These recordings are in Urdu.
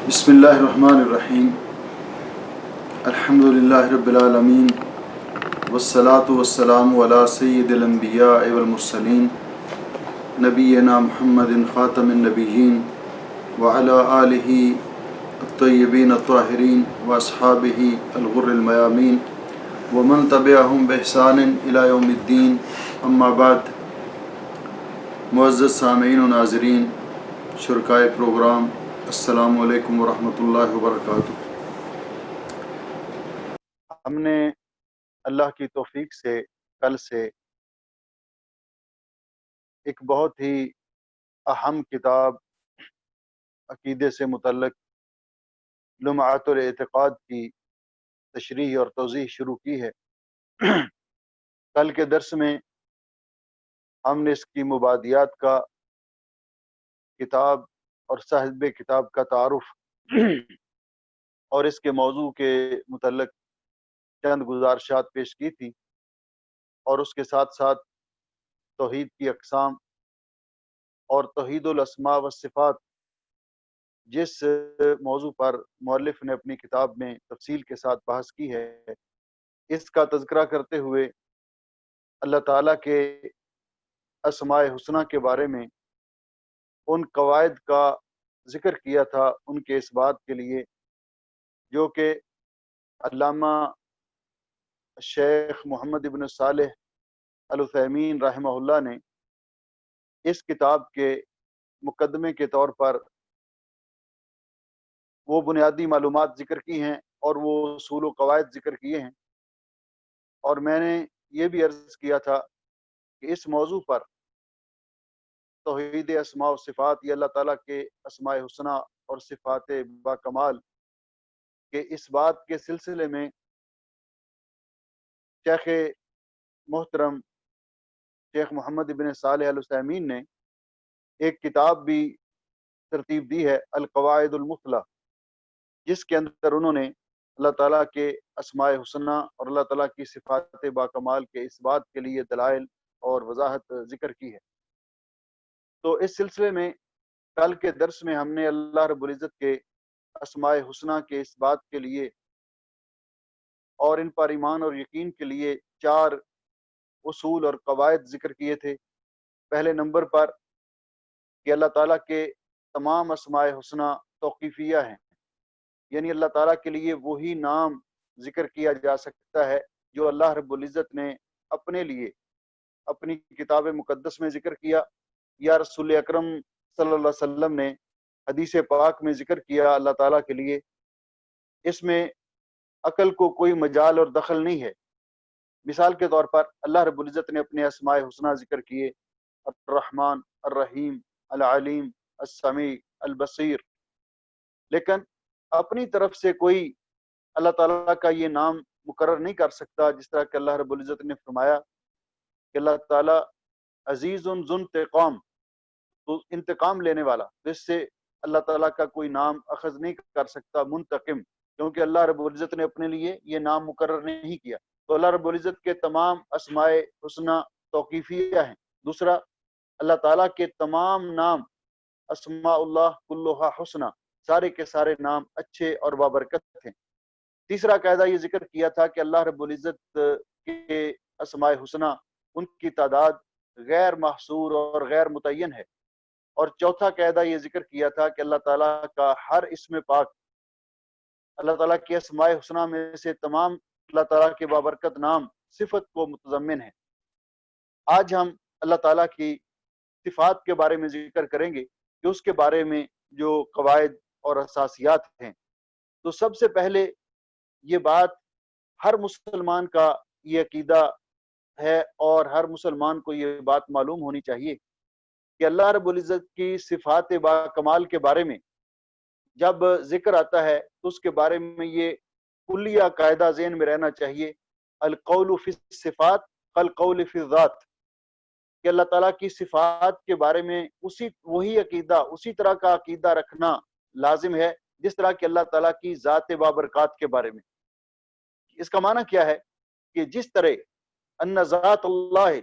بسم اللہ الرحمن الرحیم الحمد للہ رب العالمین والصلاة والسلام علی سید الانبیاء والمرسلین نبینا محمد خاتم النبیین وعلی آلہ الطیبین الطاہرین واصحابہ الغر المیامین ومن تبعہم بإحسان الی یوم الدین. اما بعد. معزز سامعین و ناظرین، شرکائے پروگرام، السلام علیکم ورحمۃ اللہ وبرکاتہ. ہم نے اللہ کی توفیق سے کل سے ایک بہت ہی اہم کتاب عقیدے سے متعلق لمعۃ الاعتقاد کی تشریح اور توضیح شروع کی ہے. کل کے درس میں ہم نے اس کی مبادیات کا، کتاب اور صاحب کتاب کا تعارف اور اس کے موضوع کے متعلق چند گزارشات پیش کی تھی، اور اس کے ساتھ ساتھ توحید کی اقسام اور توحید الاسماء والصفات، جس موضوع پر مؤلف نے اپنی کتاب میں تفصیل کے ساتھ بحث کی ہے، اس کا تذکرہ کرتے ہوئے اللہ تعالیٰ کے اسماء حسنہ کے بارے میں ان قواعد کا ذکر کیا تھا، ان کے اس بات کے لیے جو کہ علامہ شیخ محمد ابن صالح العثیمین رحمہ اللہ نے اس کتاب کے مقدمے کے طور پر وہ بنیادی معلومات ذکر کی ہیں اور وہ اصول و قواعد ذکر کیے ہیں. اور میں نے یہ بھی عرض کیا تھا کہ اس موضوع پر توحید اسماء و صفات یا اللہ تعالیٰ کے اسماء حسنہ اور صفات با کمال کے اس بات کے سلسلے میں شیخ محترم شیخ محمد ابن صالح العثیمین نے ایک کتاب بھی ترتیب دی ہے، القواعد المثلی، جس کے اندر انہوں نے اللہ تعالیٰ کے اسماء حسنہ اور اللہ تعالیٰ کی صفات با کمال کے اس بات کے لیے دلائل اور وضاحت ذکر کی ہے. تو اس سلسلے میں کل کے درس میں ہم نے اللہ رب العزت کے اسماء حسنہ کے اس بات کے لیے اور ان پر ایمان اور یقین کے لیے 4 اصول اور قواعد ذکر کیے تھے. پہلے نمبر پر کہ اللہ تعالیٰ کے تمام اسماء حسنہ توقیفیہ ہیں، یعنی اللہ تعالیٰ کے لیے وہی نام ذکر کیا جا سکتا ہے جو اللہ رب العزت نے اپنے لیے اپنی کتاب مقدس میں ذکر کیا یا رسول اکرم صلی اللہ علیہ وسلم نے حدیث پاک میں ذکر کیا اللہ تعالیٰ کے لیے. اس میں عقل کو کوئی مجال اور دخل نہیں ہے. مثال کے طور پر اللہ رب العزت نے اپنے اسماء حسنہ ذکر کیے، الرحمن، الرحیم، العلیم، السمیع، البصیر، لیکن اپنی طرف سے کوئی اللہ تعالیٰ کا یہ نام مقرر نہیں کر سکتا، جس طرح کہ اللہ رب العزت نے فرمایا کہ اللہ تعالیٰ عزیز ذو انتقام، تو انتقام لینے والا، جس سے اللہ تعالیٰ کا کوئی نام اخذ نہیں کر سکتا. منتقم، کیونکہ اللہ رب العزت نے اپنے لیے یہ نام مقرر نہیں کیا. تو اللہ رب العزت کے تمام اسماء حسنہ توقیفیہ ہیں. دوسرا، اللہ تعالیٰ کے تمام نام اسماء اللہ کلھا حسنہ، سارے کے سارے نام اچھے اور بابرکت ہیں. تیسرا قاعدہ یہ ذکر کیا تھا کہ اللہ رب العزت کے اسماء حسنہ ان کی تعداد غیر محصور اور غیر متعین ہے. اور چوتھا قاعدہ یہ ذکر کیا تھا کہ اللہ تعالیٰ کا ہر اسم پاک اللہ تعالیٰ کے اسماء حسنہ میں سے تمام اللہ تعالیٰ کے بابرکت نام صفت کو متضمن ہے. آج ہم اللہ تعالیٰ کی صفات کے بارے میں ذکر کریں گے کہ اس کے بارے میں جو قواعد اور اساسیات ہیں. تو سب سے پہلے یہ بات ہر مسلمان کا یہ عقیدہ ہے اور ہر مسلمان کو یہ بات معلوم ہونی چاہیے کہ اللہ رب العزت کی صفات با کمال کے بارے میں جب ذکر آتا ہے تو اس کے بارے میں یہ کلیہ قاعدہ ذہن میں رہنا چاہیے، القول فی الصفات کالقول فی الذات، کہ اللہ تعالیٰ کی صفات کے بارے میں وہی عقیدہ، اسی طرح کا عقیدہ رکھنا لازم ہے جس طرح کہ اللہ تعالیٰ کی ذات بابرکات کے بارے میں. اس کا معنی کیا ہے کہ جس طرح ان ذات اللہ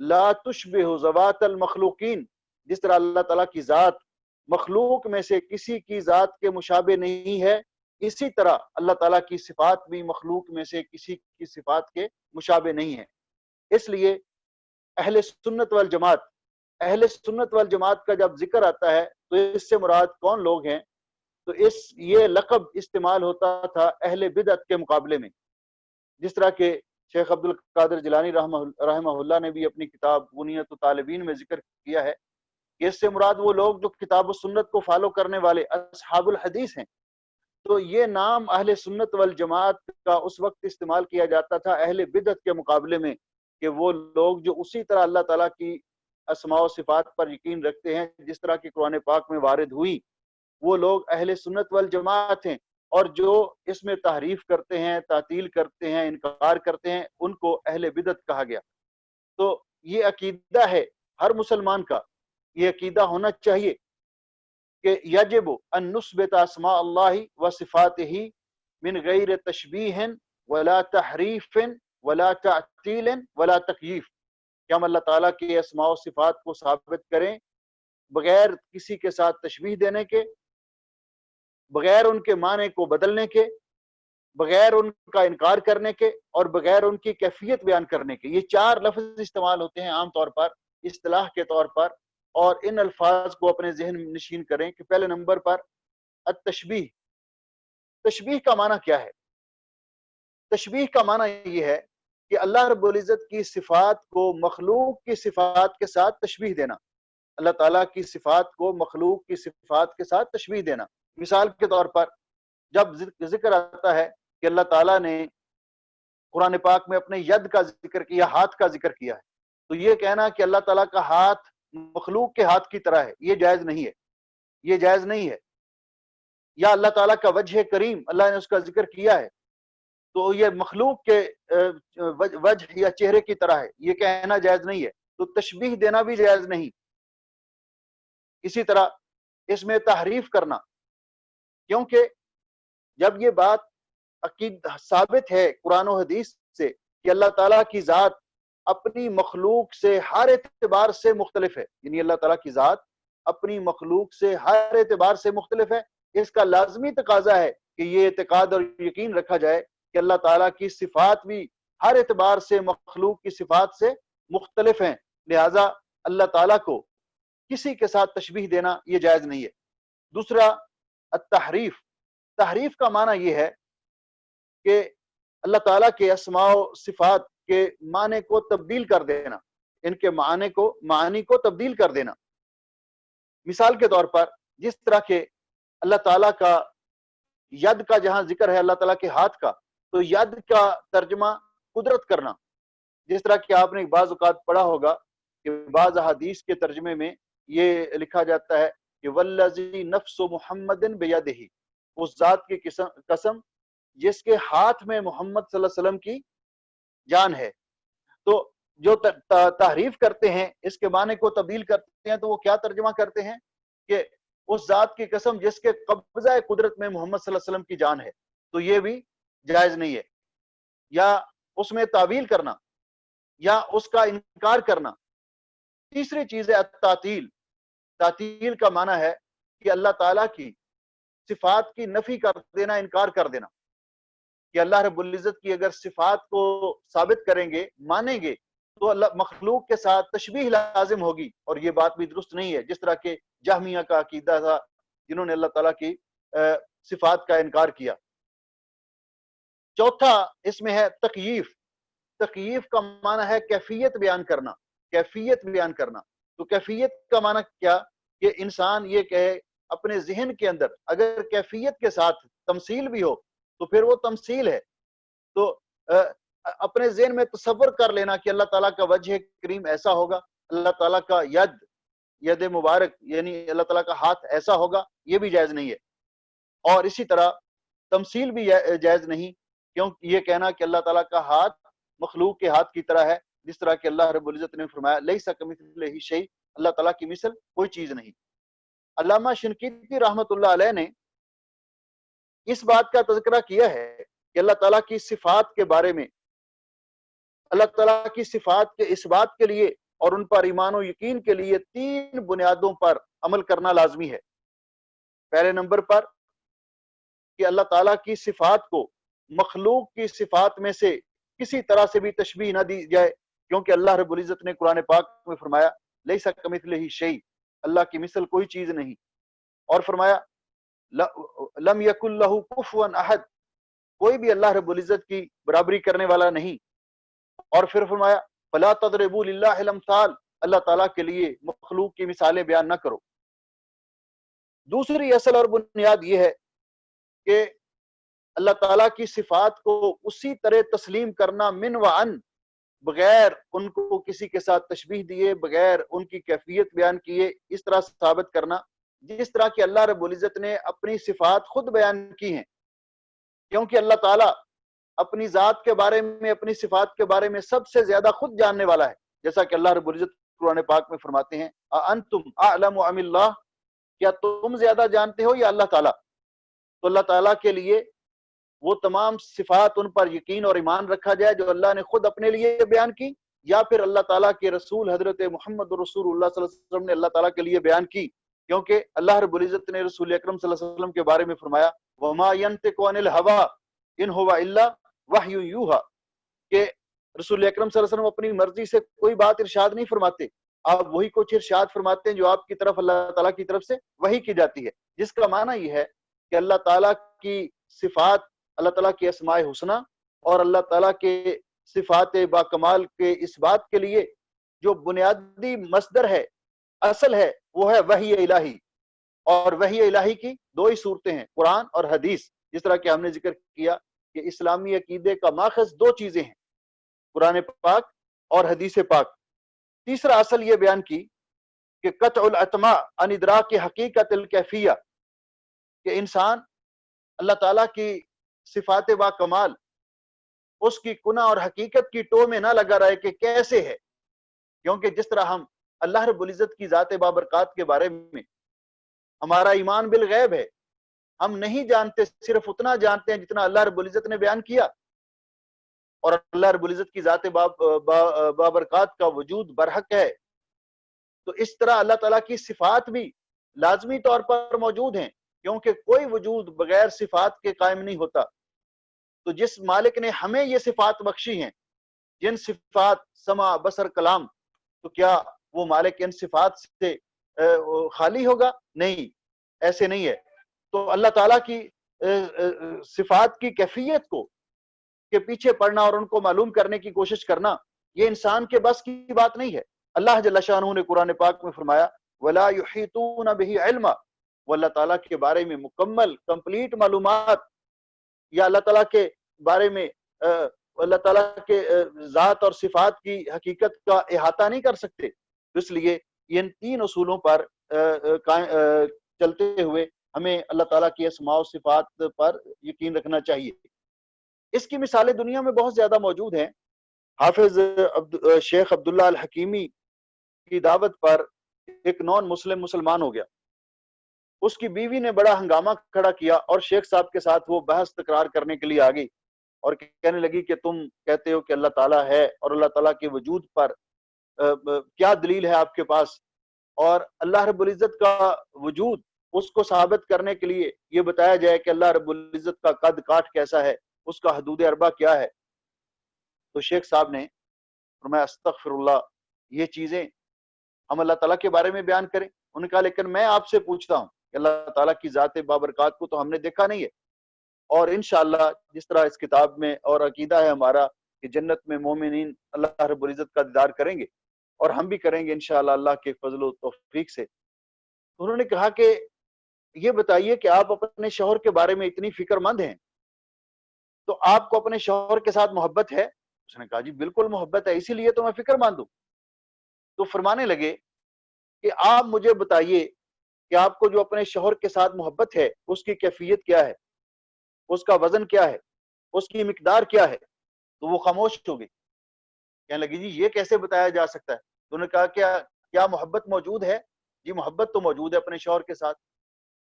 لا تشبہ ذوات المخلوقین، جس طرح اللہ تعالیٰ کی ذات مخلوق میں سے کسی کی ذات کے مشابہ نہیں ہے، اسی طرح اللہ تعالیٰ کی صفات بھی مخلوق میں سے کسی کی صفات کے مشابہ نہیں ہے۔ اس لیے اہل سنت والجماعت کا جب ذکر آتا ہے تو اس سے مراد کون لوگ ہیں؟ تو یہ لقب استعمال ہوتا تھا اہل بدعت کے مقابلے میں، جس طرح کہ شیخ عبد القادر جیلانی رحمہ اللہ نے بھی اپنی کتاب بنیت الطالبین میں ذکر کیا ہے کہ اس سے مراد وہ لوگ جو کتاب و سنت کو فالو کرنے والے اصحاب الحدیث ہیں۔ تو یہ نام اہل سنت والجماعت کا اس وقت استعمال کیا جاتا تھا اہل بدعت کے مقابلے میں، کہ وہ لوگ جو اسی طرح اللہ تعالیٰ کی اسماء و صفات پر یقین رکھتے ہیں جس طرح کی قرآن پاک میں وارد ہوئی، وہ لوگ اہل سنت والجماعت ہیں، اور جو اس میں تحریف کرتے ہیں، تعطیل کرتے ہیں، انکار کرتے ہیں، ان کو اہل بدعت کہا گیا۔ تو یہ عقیدہ ہے ہر مسلمان کا، یہ عقیدہ ہونا چاہیے کہ یجب ان نثبت اسماء اللہ و صفاتہ من غیر تشبیہ ولا تحریف ولا تعطیل ولا تکییف، کہ ہم اللہ تعالیٰ کے اسماء و صفات کو ثابت کریں بغیر کسی کے ساتھ تشبیہ دینے کے، بغیر ان کے معنی کو بدلنے کے، بغیر ان کا انکار کرنے کے، اور بغیر ان کی کیفیت بیان کرنے کے۔ یہ چار لفظ استعمال ہوتے ہیں عام طور پر اصطلاح کے طور پر، اور ان الفاظ کو اپنے ذہن نشین کریں کہ پہلے نمبر پر التشبیہ۔ تشبیہ کا معنی کیا ہے؟ تشبیہ کا معنی یہ ہے کہ اللہ رب العزت کی صفات کو مخلوق کی صفات کے ساتھ تشبیہ دینا، اللہ تعالیٰ کی صفات کو مخلوق کی صفات کے ساتھ تشبیہ دینا۔ مثال کے طور پر جب ذکر آتا ہے کہ اللہ تعالیٰ نے قرآن پاک میں اپنے ید کا ذکر کیا، ہاتھ کا ذکر کیا ہے، تو یہ کہنا کہ اللہ تعالیٰ کا ہاتھ مخلوق کے ہاتھ کی طرح ہے، یہ جائز نہیں ہے، یہ جائز نہیں ہے۔ یا اللہ تعالیٰ کا وجہ کریم، اللہ نے اس کا ذکر کیا ہے، تو یہ مخلوق کے وجہ یا چہرے کی طرح ہے، یہ کہنا جائز نہیں ہے، تو تشبیہ دینا بھی جائز نہیں۔ اسی طرح اس میں تحریف کرنا، کیونکہ جب یہ بات ثابت ہے قرآن و حدیث سے کہ اللہ تعالیٰ کی ذات اپنی مخلوق سے ہر اعتبار سے مختلف ہے، یعنی اللہ تعالیٰ کی ذات اپنی مخلوق سے ہر اعتبار سے مختلف ہے، اس کا لازمی تقاضا ہے کہ یہ اعتقاد اور یقین رکھا جائے کہ اللہ تعالیٰ کی صفات بھی ہر اعتبار سے مخلوق کی صفات سے مختلف ہیں، لہٰذا اللہ تعالیٰ کو کسی کے ساتھ تشبیہ دینا یہ جائز نہیں ہے۔ دوسرا التحریف، تحریف کا معنی یہ ہے کہ اللہ تعالیٰ کے اسماء و صفات کے معنی کو تبدیل کر دینا، ان کے معنی کو تبدیل کر دینا۔ مثال کے طور پر جس طرح کہ اللہ تعالیٰ کا ید کا جہاں ذکر ہے، اللہ تعالیٰ کے ہاتھ کا، تو ید کا ترجمہ قدرت کرنا، جس طرح کہ آپ نے بعض اوقات پڑھا ہوگا کہ بعض احادیث کے ترجمے میں یہ لکھا جاتا ہے کہ والذی نفس محمد بیدہ، اس ذات کی قسم جس کے ہاتھ میں محمد صلی اللہ علیہ وسلم کی جان ہے۔ تو جو تحریف کرتے ہیں، اس کے معنی کو تبدیل کرتے ہیں، تو وہ کیا ترجمہ کرتے ہیں کہ اس ذات کی قسم جس کے قبضہ قدرت میں محمد صلی اللہ علیہ وسلم کی جان ہے، تو یہ بھی جائز نہیں ہے۔ یا اس میں تعویل کرنا یا اس کا انکار کرنا۔ تیسری چیز ہے التعطیل۔ تعطیل کا معنی ہے کہ اللہ تعالیٰ کی صفات کی نفی کر دینا، انکار کر دینا، کہ اللہ رب العزت کی اگر صفات کو ثابت کریں گے، مانیں گے، تو اللہ مخلوق کے ساتھ تشبیہ لازم ہوگی، اور یہ بات بھی درست نہیں ہے، جس طرح کہ جہمیہ کا عقیدہ تھا جنہوں نے اللہ تعالیٰ کی صفات کا انکار کیا۔ چوتھا اس میں ہے تکییف۔ تکییف کا معنی ہے کیفیت بیان کرنا، کیفیت بیان کرنا۔ تو کیفیت کا معنی کیا کہ انسان یہ کہے اپنے ذہن کے اندر، اگر کیفیت کے ساتھ تمثیل بھی ہو تو پھر وہ تمثیل ہے۔ تو اپنے ذہن میں تصور کر لینا کہ اللہ تعالیٰ کا وجہ کریم ایسا ہوگا، اللہ تعالیٰ کا ید مبارک یعنی اللہ تعالیٰ کا ہاتھ ایسا ہوگا، یہ بھی جائز نہیں ہے۔ اور اسی طرح تمثیل بھی جائز نہیں، کیوں یہ کہنا کہ اللہ تعالیٰ کا ہاتھ مخلوق کے ہاتھ کی طرح ہے، جس طرح کہ اللہ رب العزت نے فرمایا لیس کمثلہ شیء، اللہ تعالیٰ کی مثل کوئی چیز نہیں۔ علامہ شنقیطی رحمۃ اللہ علیہ نے اس بات کا تذکرہ کیا ہے کہ اللہ تعالیٰ کی صفات کے بارے میں، اللہ تعالیٰ کی صفات کے اس بات کے لیے اور ان پر ایمان و یقین کے لیے 3 بنیادوں پر عمل کرنا لازمی ہے۔ پہلے نمبر پر کہ اللہ تعالیٰ کی صفات کو مخلوق کی صفات میں سے کسی طرح سے بھی تشبیہ نہ دی جائے، کیونکہ اللہ رب العزت نے قرآن پاک میں فرمایا لیس کمثلہ شیء، اللہ کی مثل کوئی چیز نہیں، اور فرمایا لم یکن لہ کفوا احد، کوئی بھی اللہ رب العزت کی برابری کرنے والا نہیں، اور پھر فرمایا فلا تضربوا للہ الامثال، اللہ تعالیٰ کے لیے مخلوق کی مثالیں بیان نہ کرو۔ دوسری اصل اور بنیاد یہ ہے کہ اللہ تعالیٰ کی صفات کو اسی طرح تسلیم کرنا من و عن، بغیر ان کو کسی کے ساتھ تشبیہ دیے، بغیر ان کی کیفیت بیان کیے، اس طرح ثابت کرنا جس طرح کہ اللہ رب العزت نے اپنی صفات خود بیان کی ہیں، کیونکہ اللہ تعالیٰ اپنی ذات کے بارے میں، اپنی صفات کے بارے میں سب سے زیادہ خود جاننے والا ہے، جیسا کہ اللہ رب العزت قرآن پاک میں فرماتے ہیں اَأَنْتُمْ أَعْلَمُ أَمِ اللَّهِ، کیا تم زیادہ جانتے ہو یا اللہ تعالیٰ؟ تو اللہ تعالیٰ کے لیے وہ تمام صفات ان پر یقین اور ایمان رکھا جائے جو اللہ نے خود اپنے لیے بیان کی، یا پھر اللہ تعالیٰ کے رسول حضرت محمد رسول اللہ صلی اللہ علیہ وسلم نے اللہ تعالیٰ کے لیے بیان کی، کیونکہ اللہ رب العزت نے رسول اکرم صلی اللہ علیہ وسلم کے بارے میں فرمایا وَمَا يَنْطِقُ عَنِ الْهَوَىٰ إِنْ هُوَ إِلَّا وَحْيٌ يُوحَىٰ، کہ رسول اکرم صلی اللہ علیہ وسلم اپنی مرضی سے کوئی بات ارشاد نہیں فرماتے، آپ وہی کچھ ارشاد فرماتے ہیں جو آپ کی طرف اللہ تعالیٰ کی طرف سے وحی کی جاتی ہے، جس کا معنی یہ ہے کہ اللہ تعالیٰ کی صفات، اللہ تعالیٰ کی اسماء حسنہ اور اللہ تعالیٰ کے صفات با کمال کے اس بات کے لیے جو بنیادی مصدر ہے، اصل ہے، وہ ہے وحی الہی، اور وحی الہی کی دو ہی صورتیں ہیں، قرآن اور حدیث، جس طرح کہ ہم نے ذکر کیا کہ اسلامی عقیدے کا ماخذ دو چیزیں ہیں، قرآن پاک اور حدیث پاک۔ تیسرا اصل یہ بیان کی کہ قطع الاتماع عن ادراک حقیقت الکیفیہ، کہ انسان اللہ تعالیٰ کی صفات با کمال اس کی کنہ اور حقیقت کی ٹو میں نہ لگا رہے کہ کیسے ہے، کیونکہ جس طرح ہم اللہ رب العزت کی ذات بابرکات کے بارے میں ہمارا ایمان بالغیب ہے، ہم نہیں جانتے، صرف اتنا جانتے ہیں جتنا اللہ رب العزت نے بیان کیا، اور اللہ رب العزت کی ذات بابرکات کا وجود برحق ہے، تو اس طرح اللہ تعالیٰ کی صفات بھی لازمی طور پر موجود ہیں، کیونکہ کوئی وجود بغیر صفات کے قائم نہیں ہوتا۔ تو جس مالک نے ہمیں یہ صفات بخشی ہیں، جن صفات سمع بصر کلام، تو کیا وہ مالک ان صفات سے خالی ہوگا؟ نہیں، ایسے نہیں ہے۔ تو اللہ تعالیٰ کی صفات کی کیفیت کو کے پیچھے پڑنا اور ان کو معلوم کرنے کی کوشش کرنا، یہ انسان کے بس کی بات نہیں ہے۔ اللہ جل شانہ نے قرآن پاک میں فرمایا وَلَا يُحِيطُونَ بِهِ عِلْمًا، وہ اللہ تعالیٰ کے بارے میں مکمل کمپلیٹ معلومات یا اللہ تعالیٰ کے بارے میں اللہ تعالیٰ کے ذات اور صفات کی حقیقت کا احاطہ نہیں کر سکتے۔ اس لیے ان تین اصولوں پر چلتے ہوئے ہمیں اللہ تعالیٰ کی اسماء و صفات پر یقین رکھنا چاہیے۔ اس کی مثالیں دنیا میں بہت زیادہ موجود ہیں۔ حافظ شیخ عبداللہ الحکیمی کی دعوت پر ایک نان مسلم مسلمان ہو گیا، اس کی بیوی نے بڑا ہنگامہ کھڑا کیا اور شیخ صاحب کے ساتھ وہ بحث تکرار کرنے کے لیے آ گئی اور کہنے لگی کہ تم کہتے ہو کہ اللہ تعالیٰ ہے، اور اللہ تعالیٰ کے وجود پر کیا دلیل ہے آپ کے پاس، اور اللہ رب العزت کا وجود اس کو ثابت کرنے کے لیے یہ بتایا جائے کہ اللہ رب العزت کا قد کاٹ کیسا ہے، اس کا حدود اربع کیا ہے۔ تو شیخ صاحب نے فرمایا استغفر اللہ، یہ چیزیں ہم اللہ تعالیٰ کے بارے میں بیان کریں؟ انہوں نے کہا لیکن میں آپ سے پوچھتا ہوں کہ اللہ تعالیٰ کی ذات بابرکات کو تو ہم نے دیکھا نہیں ہے، اور انشاءاللہ جس طرح اس کتاب میں اور عقیدہ ہے ہمارا کہ جنت میں مومنین اللہ رب العزت کا دیدار کریں گے، اور ہم بھی کریں گے انشاءاللہ اللہ کے فضل و توفیق سے۔ انہوں نے کہا کہ یہ بتائیے کہ آپ اپنے شوہر کے بارے میں اتنی فکر مند ہیں، تو آپ کو اپنے شوہر کے ساتھ محبت ہے؟ اس نے کہا جی بالکل محبت ہے، اسی لیے تو میں فکر مند ہوں۔ تو فرمانے لگے کہ آپ مجھے بتائیے کہ آپ کو جو اپنے شوہر کے ساتھ محبت ہے اس کی کیفیت کیا ہے، اس کا وزن کیا ہے، اس کی مقدار کیا ہے؟ تو وہ خاموش ہو گئی، کہنے لگی جی یہ کیسے بتایا جا سکتا ہے؟ تو انہوں نے کہا کیا محبت موجود ہے؟ جی محبت تو موجود ہے اپنے شوہر کے ساتھ۔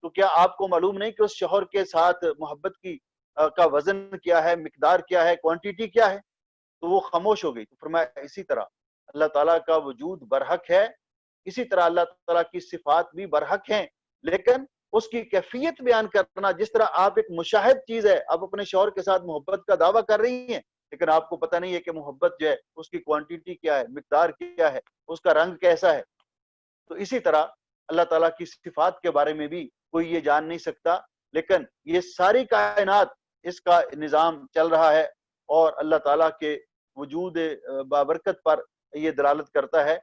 تو کیا آپ کو معلوم نہیں کہ اس شوہر کے ساتھ محبت کی کا وزن کیا ہے، مقدار کیا ہے، کوانٹیٹی کیا ہے؟ تو وہ خاموش ہو گئی۔ تو فرمایا اسی طرح اللہ تعالیٰ کا وجود برحق ہے، اسی طرح اللہ تعالیٰ کی صفات بھی برحق ہیں، لیکن اس کی کیفیت بیان کرنا. جس طرح آپ ایک مشاہد چیز ہے، آپ اپنے شوہر کے ساتھ محبت کا دعویٰ کر رہی ہیں لیکن آپ کو پتہ نہیں ہے کہ محبت جو ہے اس کی کوانٹیٹی کیا ہے، مقدار کیا ہے، اس کا رنگ کیسا ہے. تو اسی طرح اللہ تعالیٰ کی صفات کے بارے میں بھی کوئی یہ جان نہیں سکتا، لیکن یہ ساری کائنات اس کا نظام چل رہا ہے اور اللہ تعالیٰ کے وجود بابرکت پر یہ دلالت کرتا ہے.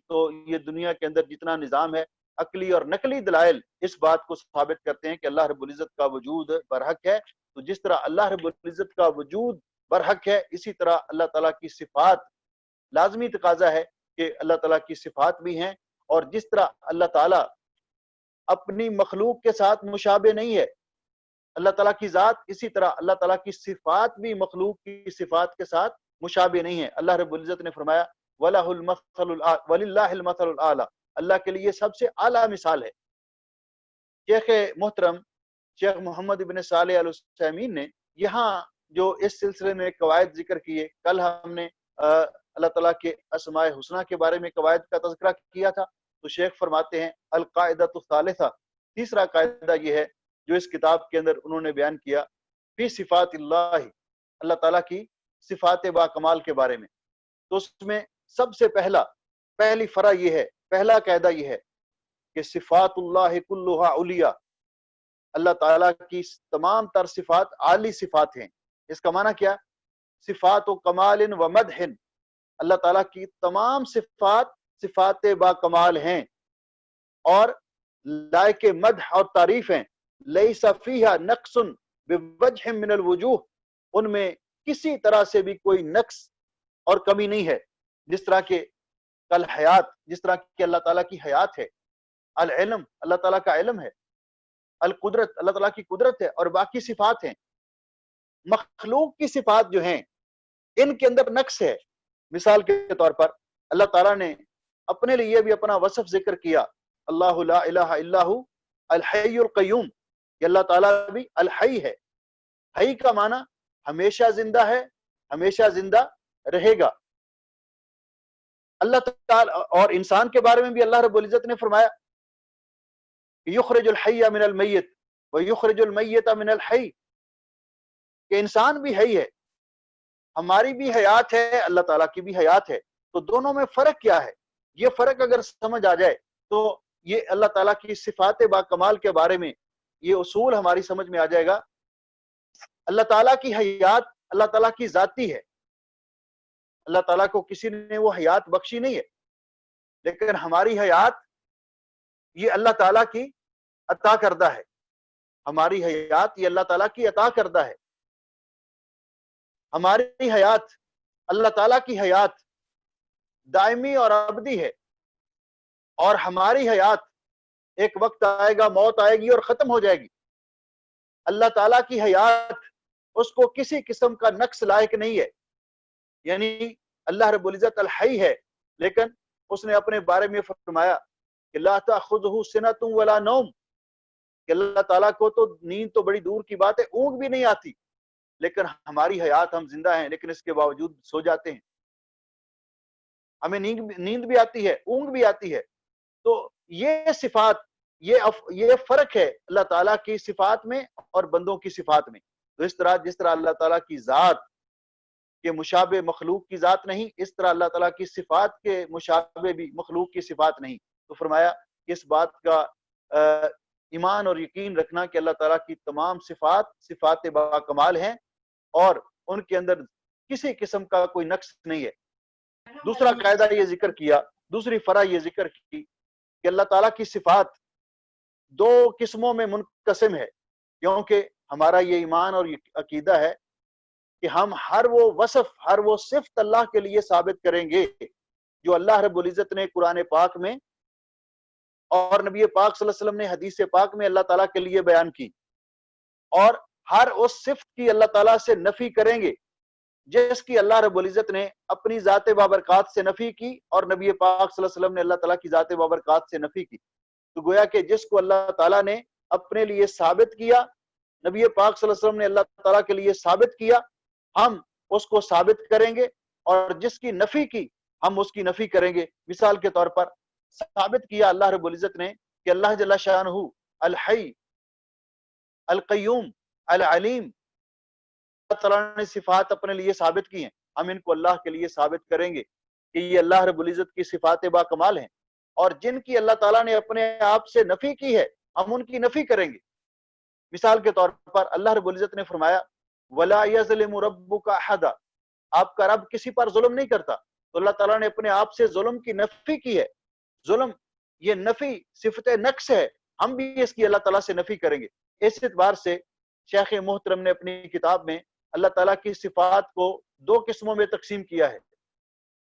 تو یہ دنیا کے اندر جتنا نظام ہے، عقلی اور نقلی دلائل اس بات کو ثابت کرتے ہیں کہ اللہ رب العزت کا وجود برحق ہے. تو جس طرح اللہ رب العزت کا وجود برحق ہے، اسی طرح اللہ تعالیٰ کی صفات لازمی تقاضا ہے کہ اللہ تعالیٰ کی صفات بھی ہیں. اور جس طرح اللہ تعالیٰ اپنی مخلوق کے ساتھ مشابہ نہیں ہے اللہ تعالیٰ کی ذات، اسی طرح اللہ تعالیٰ کی صفات بھی مخلوق کی صفات کے ساتھ مشابہ نہیں ہے. اللہ رب العزت نے فرمایا وَلِلَّهِ الْمَثَلُ الْأَعْلَى، اللہ کے لیے سب سے اعلیٰ مثال ہے. شیخ محترم شیخ محمد بن صالح العثیمین نے یہاں جو اس سلسلے میں قواعد ذکر کیے، کل ہم نے اللہ تعالیٰ کے اسماء حسنہ کے بارے میں قواعد کا تذکرہ کیا تھا. تو شیخ فرماتے ہیں القاعدۃ الثالثہ، تیسرا قاعدہ یہ ہے جو اس کتاب کے اندر انہوں نے بیان کیا، فی صفات اللہ، اللہ تعالیٰ کی صفات با کمال کے بارے میں. تو اس میں سب سے پہلی فرع یہ ہے، پہلا قاعدہ یہ ہے کہ صفات اللہ کلھا علیہ، اللہ تعالیٰ کی تمام تر صفات عالی صفات ہیں. اس کا معنی کیا؟ صفات و کمال و مدح، اللہ تعالیٰ کی تمام صفات صفات با کمال ہیں اور لائق مدح اور تعریف ہیں. لیس فیہا نقص بوجہ من الوجوہ، ان میں کسی طرح سے بھی کوئی نقص اور کمی نہیں ہے. جس طرح کہ کل حیات، جس طرح کہ اللہ تعالیٰ کی حیات ہے، العلم اللہ تعالیٰ کا علم ہے، القدرت اللہ تعالیٰ کی قدرت ہے، اور باقی صفات ہیں. مخلوق کی صفات جو ہیں ان کے اندر نقص ہے. مثال کے طور پر اللہ تعالیٰ نے اپنے لیے بھی اپنا وصف ذکر کیا، اللہ لا الہ الا ہو الحی القیوم، کہ اللہ تعالیٰ بھی الحی ہے. حی کا معنی ہمیشہ زندہ ہے، ہمیشہ زندہ رہے گا. اللہ تعالیٰ اور انسان کے بارے میں بھی اللہ رب العزت نے فرمایا یخرج الحی من المیت ویخرج المیت من الحی، کہ انسان بھی حی ہے، ہماری بھی حیات ہے، اللہ تعالیٰ کی بھی حیات ہے. تو دونوں میں فرق کیا ہے؟ یہ فرق اگر سمجھ آ جائے تو یہ اللہ تعالیٰ کی صفات با کمال کے بارے میں یہ اصول ہماری سمجھ میں آ جائے گا. اللہ تعالیٰ کی حیات اللہ تعالیٰ کی ذاتی ہے، اللہ تعالیٰ کو کسی نے وہ حیات بخشی نہیں ہے، لیکن ہماری حیات یہ اللہ تعالیٰ کی عطا کردہ ہے. ہماری حیات یہ اللہ تعالیٰ کی عطا کردہ ہے. ہماری حیات اللہ تعالیٰ کی حیات دائمی اور ابدی ہے، اور ہماری حیات ایک وقت آئے گا، موت آئے گی اور ختم ہو جائے گی. اللہ تعالیٰ کی حیات اس کو کسی قسم کا نقص لائق نہیں ہے. یعنی اللہ رب العزت الحی ہے، لیکن اس نے اپنے بارے میں فرمایا کہ لا تأخذہ سنۃ ولا نوم، کہ اللہ تعالیٰ کو تو نیند تو بڑی دور کی بات ہے، اونگ بھی نہیں آتی. لیکن ہماری حیات، ہم زندہ ہیں لیکن اس کے باوجود سو جاتے ہیں. ہمیں نیند بھی آتی ہے، اونگ بھی آتی ہے. تو یہ صفات، یہ فرق ہے اللہ تعالیٰ کی صفات میں اور بندوں کی صفات میں. تو اس طرح جس طرح اللہ تعالیٰ کی ذات کے مشابہ مخلوق کی ذات نہیں، اس طرح اللہ تعالیٰ کی صفات کے مشابہ بھی مخلوق کی صفات نہیں. تو فرمایا کہ اس بات کا ایمان اور یقین رکھنا کہ اللہ تعالیٰ کی تمام صفات صفات با کمال ہیں اور ان کے اندر کسی قسم کا کوئی نقص نہیں ہے. دوسرا قاعدہ یہ ذکر کیا، دوسری فرع یہ ذکر کی کہ اللہ تعالیٰ کی صفات دو قسموں میں منقسم ہے. کیونکہ ہمارا یہ ایمان اور عقیدہ ہے کہ ہم ہر وہ وصف، ہر وہ صفت اللہ کے لیے ثابت کریں گے جو اللہ رب العزت نے قرآن پاک میں اور نبی پاک صلی اللہ علیہ وسلم نے حدیث پاک میں اللہ تعالیٰ کے لیے بیان کی، اور ہر اس صفت کی اللہ تعالیٰ سے نفی کریں گے جس کی اللہ رب العزت نے اپنی ذات بابرکات سے نفی کی اور نبی پاک صلی اللہ علیہ وسلم نے اللہ تعالیٰ کی ذات بابرکات سے نفی کی. تو گویا کہ جس کو اللہ تعالیٰ نے اپنے لیے ثابت کیا، نبی پاک صلی اللہ علیہ وسلم نے اللہ تعالیٰ کے لیے ثابت کیا، ہم اس کو ثابت کریں گے، اور جس کی نفی کی ہم اس کی نفی کریں گے. مثال کے طور پر ثابت کیا اللہ رب العزت نے کہ اللہ جل شانہ الحی، القیوم، العلیم، اللہ تعالیٰ نے صفات اپنے لیے ثابت کی ہیں، ہم ان کو اللہ کے لیے ثابت کریں گے کہ یہ اللہ رب العزت کی صفات با کمال ہیں، اور جن کی اللہ تعالیٰ نے اپنے آپ سے نفی کی ہے ہم ان کی نفی کریں گے۔ مثال کے طور پر اللہ رب العزت نے فرمایا وَلَا يَظْلِمُ رَبُّكَ أَحَدًا، آپ کا رب کسی پر ظلم نہیں کرتا، تو اللہ تعالیٰ نے اپنے آپ سے ظلم کی نفی کی ہے۔ ظلم یہ نفی صفت نقص ہے، ہم بھی اس کی اللہ تعالیٰ سے نفی کریں گے۔ اس اعتبار سے شیخ محترم نے اپنی کتاب میں اللہ تعالیٰ کی صفات کو دو قسموں میں تقسیم کیا ہے،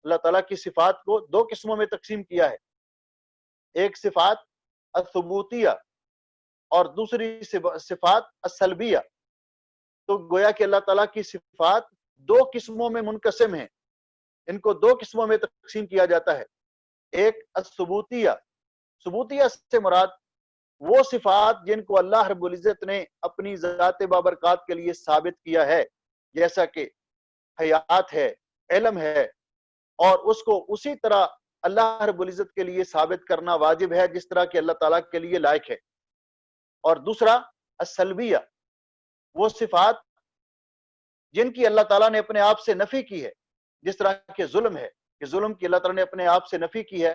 اللہ تعالیٰ کی صفات کو دو قسموں میں تقسیم کیا ہے، ایک صفات الثبوتیہ اور دوسری صفات السلبیہ۔ تو گویا کہ اللہ تعالیٰ کی صفات دو قسموں میں منقسم ہیں، ان کو دو قسموں میں تقسیم کیا جاتا ہے، ایک الثبوتیہ، ثبوتیہ سے مراد وہ صفات جن کو اللہ رب العزت نے اپنی ذات بابرکات کے لیے ثابت کیا ہے، جیسا کہ حیات ہے، علم ہے، اور اس کو اسی طرح اللہ رب العزت کے لیے ثابت کرنا واجب ہے جس طرح کہ اللہ تعالیٰ کے لیے لائق ہے۔ اور دوسرا السلبیہ، وہ صفات جن کی اللہ تعالیٰ نے اپنے آپ سے نفی کی ہے، جس طرح کہ ظلم ہے کہ ظلم کی اللہ تعالیٰ نے اپنے آپ سے نفی کی ہے،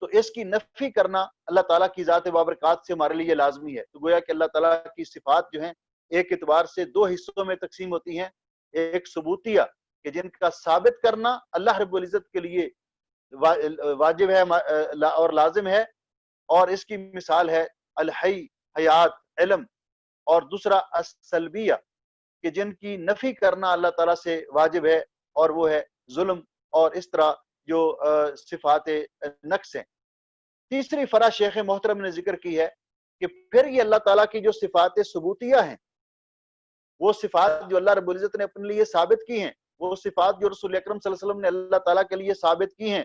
تو اس کی نفی کرنا اللہ تعالیٰ کی ذات بابرکات سے ہمارے لیے لازمی ہے۔ تو گویا کہ اللہ تعالیٰ کی صفات جو ہیں ایک اعتبار سے دو حصوں میں تقسیم ہوتی ہیں، ایک ثبوتیہ کہ جن کا ثابت کرنا اللہ رب العزت کے لیے واجب ہے اور لازم ہے، اور اس کی مثال ہے الحی، حیات، علم، اور دوسرا السلبیہ کہ جن کی نفی کرنا اللہ تعالیٰ سے واجب ہے، اور وہ ہے ظلم اور اس طرح جو صفات نقص ہیں۔ تیسری فرع شیخ محترم نے ذکر کی ہے کہ پھر یہ اللہ تعالیٰ کی جو صفات ثبوتیہ ہیں، وہ صفات جو اللہ رب العزت نے اپنے لیے ثابت کی ہیں، وہ صفات جو رسول اکرم صلی اللہ علیہ وسلم نے اللہ تعالیٰ کے لیے ثابت کی ہیں،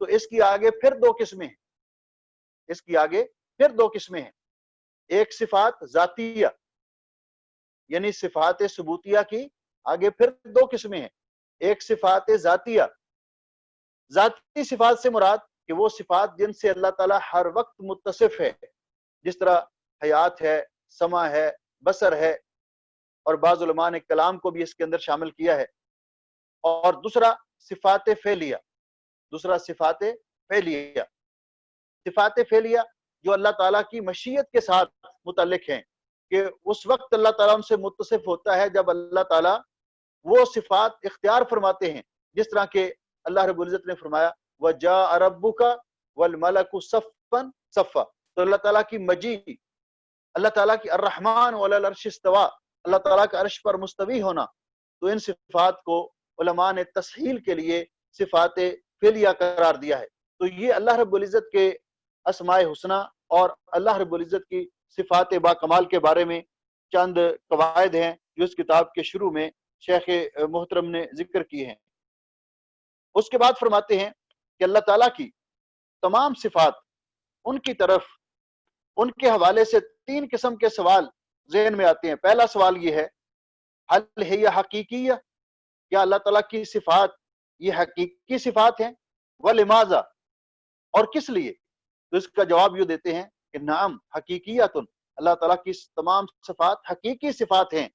تو اس کی آگے پھر دو قسمیں ہیں، اس کی آگے پھر دو قسمیں ہیں، ایک صفات ذاتیہ، یعنی صفات ثبوتیہ کی آگے پھر دو قسمیں ہیں، ایک صفات ذاتیہ، ذاتی صفات سے مراد کہ وہ صفات جن سے اللہ تعالیٰ ہر وقت متصف ہے، جس طرح حیات ہے، سمع ہے، بصر ہے، اور بعض علماء نے کلام کو بھی اس کے اندر شامل کیا ہے۔ اور دوسرا صفات فعلیہ، دوسرا صفات فعلیہ، صفات فعلیہ جو اللہ تعالیٰ کی مشیت کے ساتھ متعلق ہیں، کہ اس وقت اللہ تعالیٰ ان سے متصف ہوتا ہے جب اللہ تعالیٰ وہ صفات اختیار فرماتے ہیں، جس طرح کہ اللہ رب العزت نے فرمایا وَجَاءَ رَبُّكَ وَالْمَلَكُ صَفًّا صَفًّا، تو اللہ تعالیٰ کی مجیء، اللہ تعالیٰ کی الرحمن وعلی العرش استویٰ، اللہ تعالیٰ کا عرش پر مستوی ہونا، تو ان صفات کو علماء نے تسہیل کے لیے صفات فعلیہ قرار دیا ہے۔ تو یہ اللہ رب العزت کے اسماء حسنہ اور اللہ رب العزت کی صفات با کمال کے بارے میں چند قواعد ہیں جو اس کتاب کے شروع میں شیخ محترم نے ذکر کی ہیں۔ اس کے بعد فرماتے ہیں کہ اللہ تعالیٰ کی تمام صفات، ان کی طرف ان کے حوالے سے تین قسم کے سوال ذہن میں آتے ہیں۔ پہلا سوال یہ ہے حل ہے حقیقیہ، کیا اللہ تعالیٰ کی صفات یہ حقیقی صفات ہیں؟ ولماذا، اور کس لیے؟ تو اس کا جواب یہ دیتے ہیں کہ نعم حقیقیت، اللہ تعالیٰ کی تمام صفات حقیقی صفات ہیں،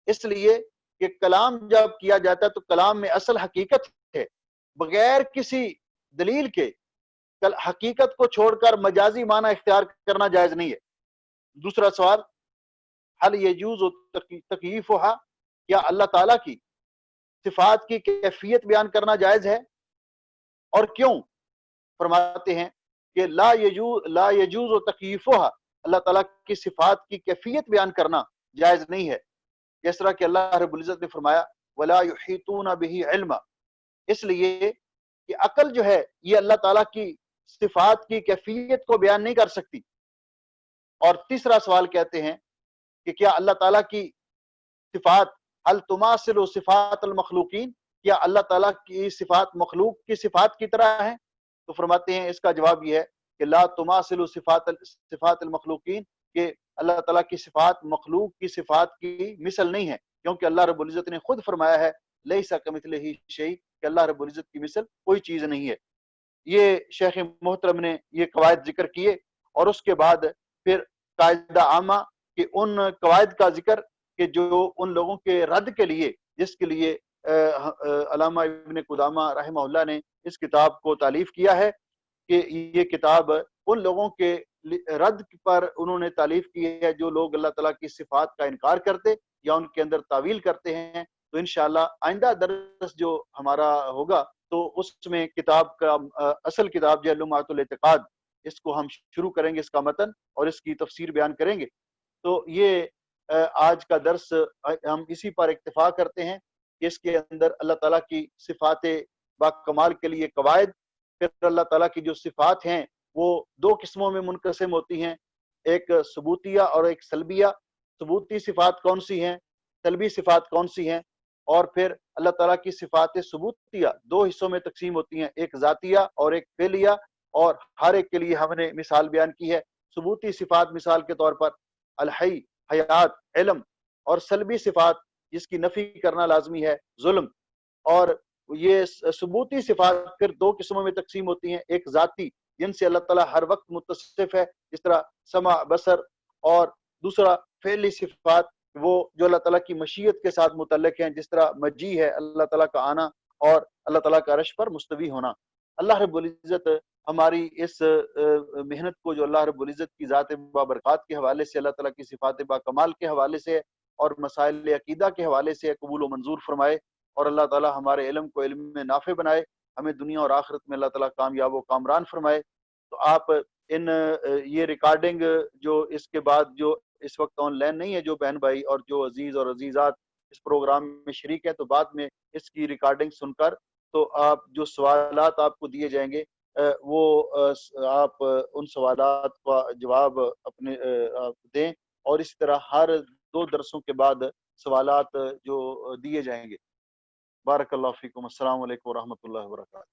اس لیے کہ کلام جب کیا جاتا ہے تو کلام میں اصل حقیقت ہے، بغیر کسی دلیل کے حقیقت کو چھوڑ کر مجازی معنی اختیار کرنا جائز نہیں ہے۔ دوسرا سوال حل یجوز تکییفھا، کیا اللہ تعالیٰ کی صفات کی کیفیت بیان کرنا جائز ہے؟ اور کیوں؟ فرماتے ہیں کہ لا یجوز تکییفھا، اللہ تعالیٰ کی صفات کی کیفیت بیان کرنا جائز نہیں ہے، جس طرح کہ اللہ رب العزت نے فرمایا وَلَا يُحِيطُونَ بِهِ عِلْمًا، اس لیے کہ عقل جو ہے یہ اللہ تعالیٰ کی صفات کی کیفیت کو بیان نہیں کر سکتی۔ اور تیسرا سوال کہتے ہیں کہ کیا اللہ تعالیٰ کی صفات هل تماثل صفات المخلوقین، کیا اللہ تعالیٰ کی صفات مخلوق کی صفات کی طرح ہیں؟ تو فرماتے ہیں اس کا جواب یہ ہے کہ لا تماثل صفات المخلوقین، کہ اللہ تعالیٰ کی صفات مخلوق کی صفات کی مثل نہیں ہے، کیونکہ اللہ رب العزت نے خود فرمایا ہے لیس کمثلہ شیء، کہ اللہ رب العزت کی مثل کوئی چیز نہیں ہے۔ یہ شیخ محترم نے یہ قواعد ذکر کیے، اور اس کے بعد پھر قاعدہ عامہ کہ ان قواعد کا ذکر کہ جو ان لوگوں کے رد کے لیے جس کے لیے علامہ ابن قدامہ رحمہ اللہ نے اس کتاب کو تالیف کیا ہے، کہ یہ کتاب ان لوگوں کے رد پر انہوں نے تالیف کی ہے جو لوگ اللہ تعالیٰ کی صفات کا انکار کرتے یا ان کے اندر تعویل کرتے ہیں۔ تو انشاءاللہ آئندہ درس جو ہمارا ہوگا تو اس میں کتاب کا اصل کتاب جو ہے لمعۃ الاعتقاد، اس کو ہم شروع کریں گے، اس کا متن اور اس کی تفسیر بیان کریں گے۔ تو یہ آج کا درس ہم اسی پر اکتفا کرتے ہیں کہ اس کے اندر اللہ تعالیٰ کی صفات با کمال کے لیے قواعد، پھر اللہ تعالیٰ کی جو صفات ہیں وہ دو قسموں میں منقسم ہوتی ہیں، ایک ثبوتیہ اور ایک سلبیہ۔ ثبوتی صفات کون سی ہیں، سلبی صفات کون سی ہیں، اور پھر اللہ تعالیٰ کی صفات ثبوتیہ دو حصوں میں تقسیم ہوتی ہیں، ایک ذاتیہ اور ایک فعلیہ، اور ہر ایک کے لیے ہم نے مثال بیان کی ہے۔ ثبوتی صفات مثال کے طور پر الحی، حیات، علم، اور سلبی صفات جس کی نفی کرنا لازمی ہے، ظلم۔ اور یہ ثبوتی صفات پھر دو قسموں میں تقسیم ہوتی ہیں، ایک ذاتی جن سے اللہ تعالیٰ ہر وقت متصف ہے جس طرح سمع، بصر، اور دوسرا فعلی صفات وہ جو اللہ تعالیٰ کی مشیت کے ساتھ متعلق ہیں، جس طرح مجیء ہے، اللہ تعالیٰ کا آنا، اور اللہ تعالیٰ کا عرش پر مستوی ہونا۔ اللہ رب العزت ہماری اس محنت کو جو اللہ رب العزت کی ذات بابرکات کے حوالے سے، اللہ تعالیٰ کی صفات با کمال کے حوالے سے اور مسائل عقیدہ کے حوالے سے قبول و منظور فرمائے، اور اللہ تعالیٰ ہمارے علم کو علم میں نافع بنائے، ہمیں دنیا اور آخرت میں اللہ تعالیٰ کامیاب و کامران فرمائے۔ تو آپ یہ ریکارڈنگ جو اس کے بعد جو اس وقت آن لائن نہیں ہے، جو بہن بھائی اور جو عزیز اور عزیزات اس پروگرام میں شریک ہیں، تو بعد میں اس کی ریکارڈنگ سن کر تو آپ جو سوالات آپ کو دیے جائیں گے وہ آپ ان سوالات کا جواب اپنے دیں، اور اس طرح ہر 2 درسوں کے بعد سوالات جو دیے جائیں گے۔ بارک اللہ فیکم۔ السلام علیکم ورحمۃ اللہ وبرکاتہ۔